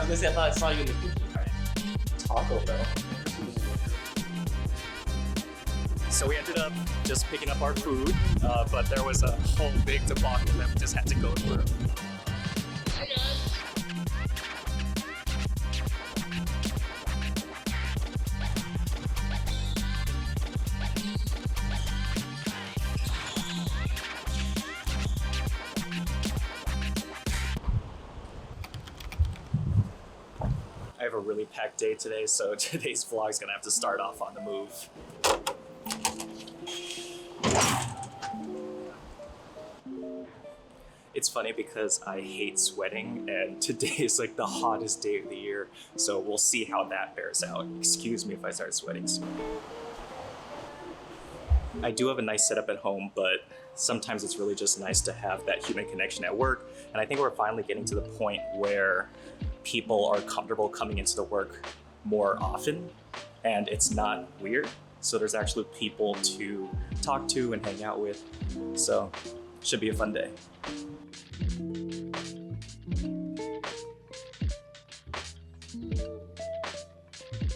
was gonna say, I thought I saw you in the kitchen. Taco Bell. So we ended up just picking up our food, but there was a whole big debacle that we just had to go through. Hey guys. I have a really packed day today, so today's vlog is gonna have to start off on the move. It's funny because I hate sweating, and today is like the hottest day of the year, so we'll see how that bears out. Excuse me if I start sweating soon. I do have a nice setup at home, but sometimes it's really just nice to have that human connection at work, and I think we're finally getting to the point where people are comfortable coming into the work more often, and it's not weird. So there's actually people to talk to and hang out with, so should be a fun day.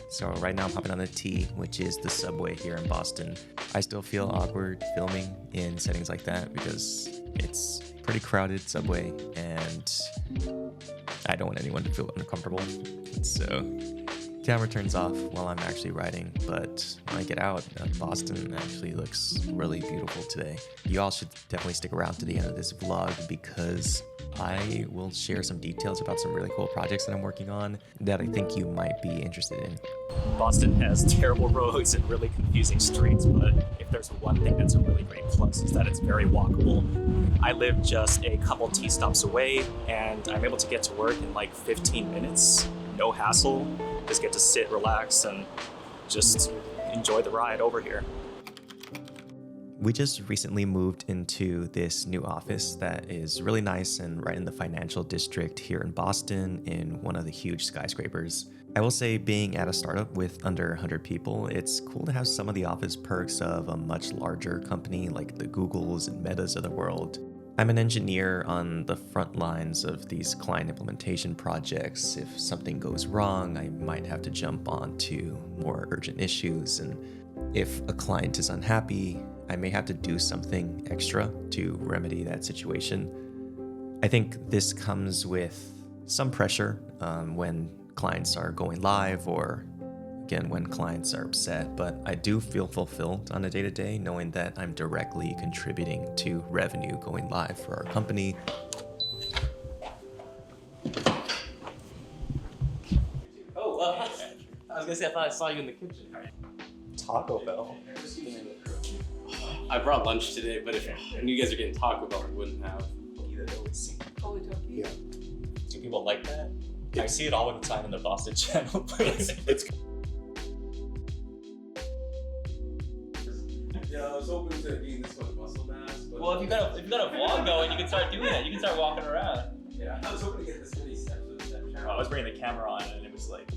So right now I'm hopping on the T, which is the subway here in Boston. I still feel awkward filming in settings like that because it's pretty crowded subway and I don't want anyone to feel uncomfortable. So camera turns off while I'm actually riding, but when I get out, Boston actually looks really beautiful today. You all should definitely stick around to the end of this vlog because I will share some details about some really cool projects that I'm working on that I think you might be interested in. Boston has terrible roads and really confusing streets, but if there's one thing that's a really great plus is that it's very walkable. I live just a couple T stops away and I'm able to get to work in like 15 minutes, no hassle. Just get to sit, relax, and just enjoy the ride over here. We just recently moved into this new office that is really nice and right in the financial district here in Boston in one of the huge skyscrapers. I will say being at a startup with under 100 people, it's cool to have some of the office perks of a much larger company like the Googles and Metas of the world. I'm an engineer on the front lines of these client implementation projects. If something goes wrong, I might have to jump on to more urgent issues. And if a client is unhappy, I may have to do something extra to remedy that situation. I think this comes with some pressure when clients are going live or again when clients are upset, but I do feel fulfilled on a day-to-day knowing that I'm directly contributing to revenue going live for our company. Oh, I was gonna say, I thought I saw you in the kitchen. Taco Bell. I brought lunch today, but if you guys are getting Taco Bell, I wouldn't have. Yeah. Do people like that? I see it all the time in the Boston channel. It's Yeah, I was hoping to gain this much muscle mass, but Well, if you got a vlog going, you can start doing that. You can start walking around. yeah, I was hoping to get this many steps with the step I challenge. was bringing the camera on and it was like,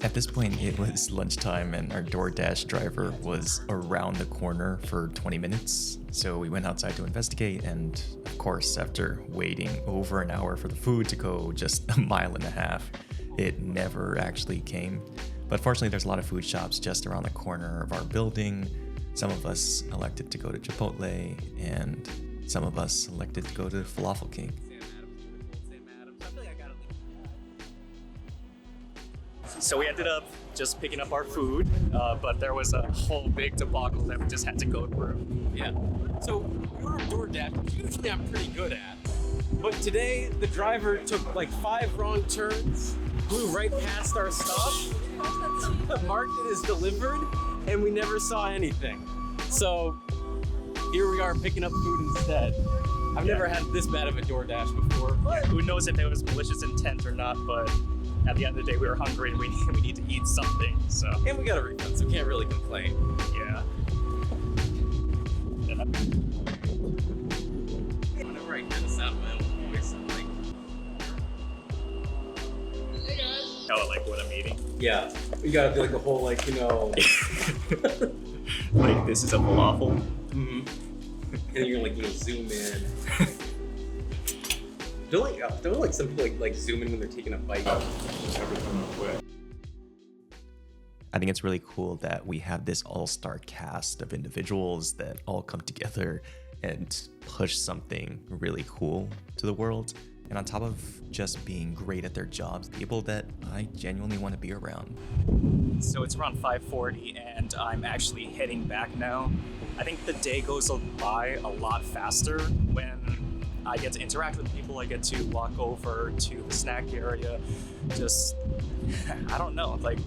At this point, it was lunchtime and our DoorDash driver was around the corner for 20 minutes. So we went outside to investigate and of course, after waiting over an hour for the food to go just a mile and a half, it never actually came. But fortunately, there's a lot of food shops just around the corner of our building. Some of us elected to go to Chipotle and some of us elected to go to Falafel King. so we ended up just picking up our food, but there was a whole big debacle that we just had to go through. Yeah. So we ordered DoorDash, which usually I'm pretty good at. But today the driver took like 5 wrong turns, flew right past our stop, marked it as delivered, and we never saw anything. So here we are picking up food instead. I've never had this bad of a DoorDash before. Who knows if it was malicious intent or not, but at the end of the day, we were hungry and we need to eat something, so. And we got a refund, so we can't really complain. Yeah. Whenever I hear the sound of my own voice, I'm like, hey guys. Oh, like what I'm eating? Yeah, you gotta do like the whole like, you know. Like this is a falafel. And you're gonna like, you know, zoom in. Don't like some people like zoom in when they're taking a bite. Everything real quick. I think it's really cool that we have this all-star cast of individuals that all come together and push something really cool to the world. And on top of just being great at their jobs, people that I genuinely want to be around. So it's around 5:40 and I'm actually heading back now. I think the day goes by a lot faster when I get to interact with people. I get to walk over to the snack area. Just, I don't know, like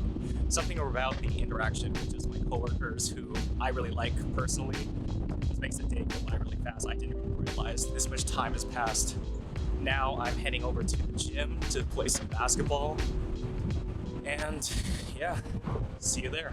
something about the interaction with just my coworkers who I really like personally just makes the day go by really fast. I didn't even realize this much time has passed. Now I'm heading over to the gym to play some basketball. And yeah, see you there.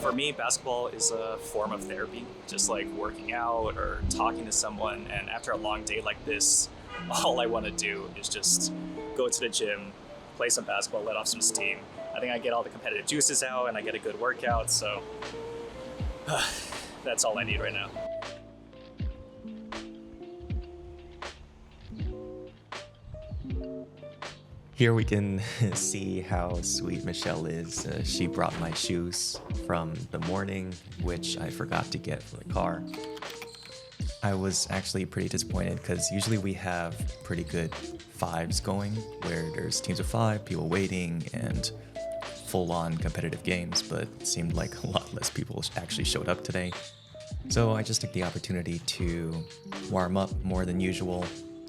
For me, basketball is a form of therapy, just like working out or talking to someone. And after a long day like this, all I want to do is just go to the gym, play some basketball, let off some steam. I think I get all the competitive juices out and I get a good workout, so that's all I need right now. Here we can see how sweet Michelle is. She brought my shoes from the morning, which I forgot to get from the car. I was actually pretty disappointed because usually we have pretty good fives going where there's teams of 5, people waiting, and full-on competitive games, but it seemed like a lot less people actually showed up today. So I just took the opportunity to warm up more than usual,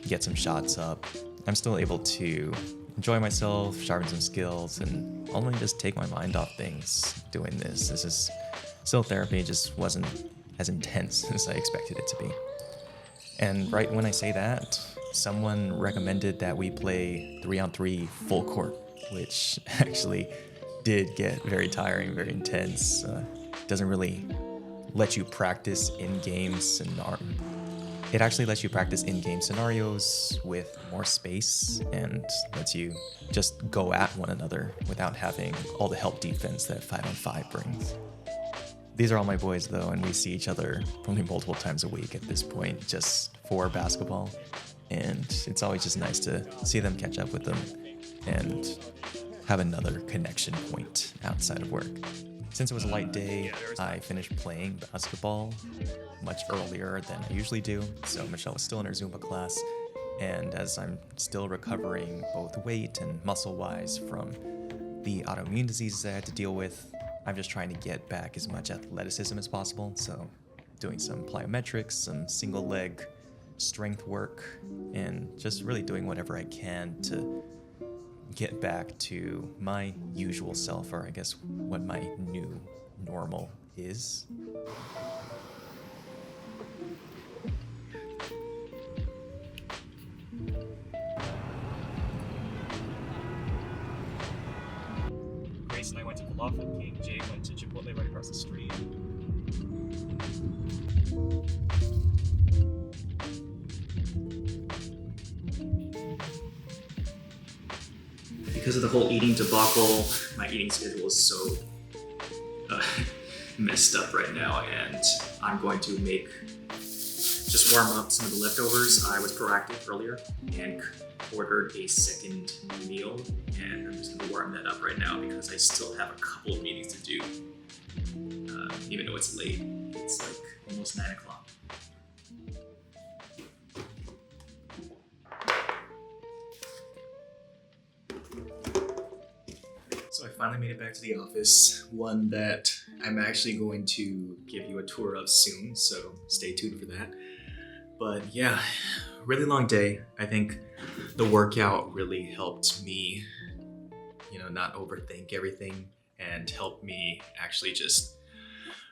get some shots up. I'm still able to enjoy myself, sharpen some skills, and only just take my mind off things doing this. This is still therapy, it just wasn't as intense as I expected it to be. And right when I say that, someone recommended that we play 3-on-3 full court, which actually did get very tiring, very intense. Doesn't really let you practice in-game scenarios. It actually lets you practice in-game scenarios with more space and lets you just go at one another without having all the help defense that 5-on-5 brings. These are all my boys though, and we see each other probably multiple times a week at this point just for basketball. And it's always just nice to see them, catch up with them, and have another connection point outside of work. Since it was a light day, I finished playing basketball much earlier than I usually do, so Michelle was still in her Zumba class, and as I'm still recovering both weight and muscle-wise from the autoimmune diseases I had to deal with, I'm just trying to get back as much athleticism as possible, so doing some plyometrics, some single leg strength work, and just really doing whatever I can to get back to my usual self, or I guess what my new normal is. Grace and I went to Falafel King, Jay went to Chipotle right across the street. Because of the whole eating debacle, my eating schedule is so messed up right now, and I'm going to just warm up some of the leftovers. I was proactive earlier and ordered a second meal, and I'm just going to warm that up right now because I still have a couple of meetings to do, even though it's late. It's like almost 9 o'clock. So I finally made it back to the office, one that I'm actually going to give you a tour of soon, so stay tuned for that. But yeah, really long day. I think the workout really helped me, not overthink everything and help me actually just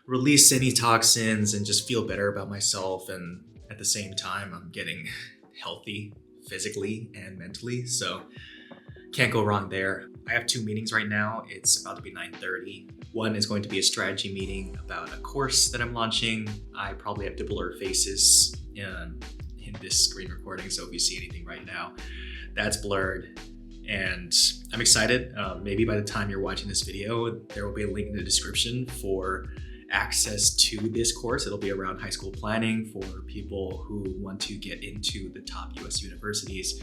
release any toxins and just feel better about myself. And at the same time, I'm getting healthy physically and mentally, so can't go wrong there. I have 2 meetings right now. It's about to be 9:30. One is going to be a strategy meeting about a course that I'm launching. I probably have to blur faces in this screen recording, so if you see anything right now, that's blurred. And I'm excited. Maybe by the time you're watching this video, there will be a link in the description for access to this course. It'll be around high school planning for people who want to get into the top US universities.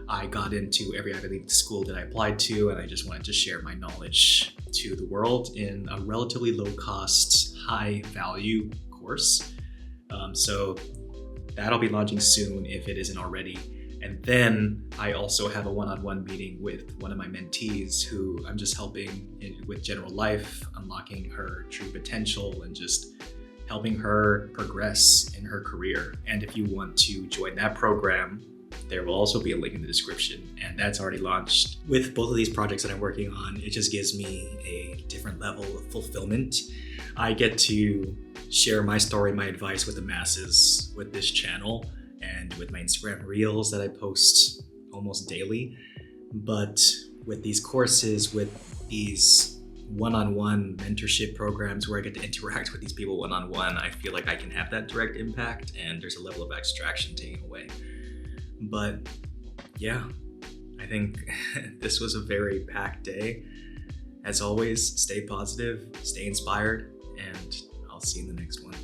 I got into every Ivy League school that I applied to, and I just wanted to share my knowledge to the world in a relatively low cost, high value course. So that'll be launching soon if it isn't already. And then I also have a one-on-one meeting with one of my mentees who I'm just helping with general life, unlocking her true potential and just helping her progress in her career. And if you want to join that program, there will also be a link in the description, and that's already launched. With both of these projects that I'm working on, it just gives me a different level of fulfillment. I get to share my story, my advice with the masses with this channel and with my Instagram reels that I post almost daily. But with these courses, with these one-on-one mentorship programs where I get to interact with these people one-on-one, I feel like I can have that direct impact, and there's a level of abstraction taken away. But yeah, I think this was a very packed day. As always, stay positive, stay inspired, and I'll see you in the next one.